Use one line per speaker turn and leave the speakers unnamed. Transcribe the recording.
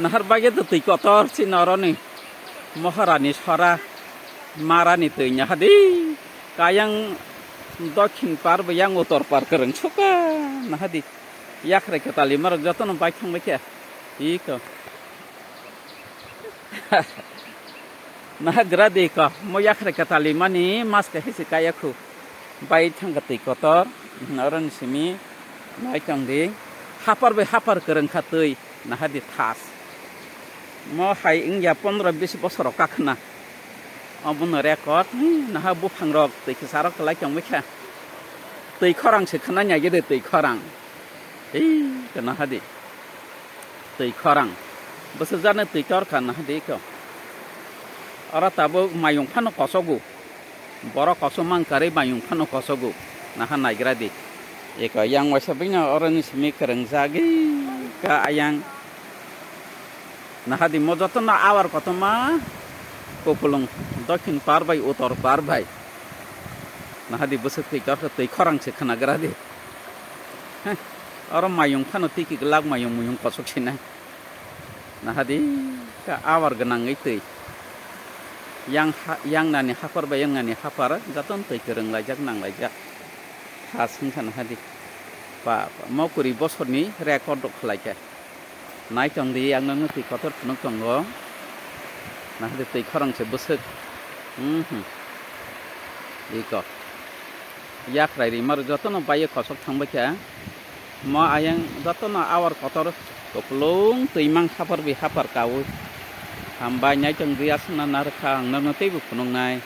nahar bagi tu tui kotor si noroni moharani sora marani tui nyahadi kayang dokhin par yang utor par kereng suka nahadi yakre kita limar jatuh nampak yang baca iko nah grade ko mo yakre kita lima ni mas ke hisi kayaku baik yang ketui kotor noron simi baik yang di hapar kereng katui nahadi tas mo hai ingya 15-20 bosor kakna amun rekod nah bu pangrok tui kesarok kelak yang baca tui korang sekenanya jadi tui korang kena hadi tui korang besarnya tui kor kana hadi ko ora tabo mayung pano kosogu borok kosomang kare mayung pano kosogu nah nagira di eko yang wasabnya orang ismi kereng zagi ka ayang nah hadi mojoto na awar kotoma populung dokin parbai utor parbai nah hadi besar tui kor tui korang sekena gradi orang mayung pano tiki gelag mayung muyung kosok sini nah hadi ka awar genang itu yang nani hafar bayang nani hafar jatuh tui kereng lajak nang lajak hasin kan hadi pa mau kuri bosor ni rekod dok lajak naik jang di yang nang tui kotor penuh janggo nah hadi tui korang sebesar iko yak rai rimar jatuh no bayar kosok thang baca mo ayang jatuh no awar kotor kopulung tui mang hafar bi hafar kau hambanya jang rias na narkang nang tebu punung nai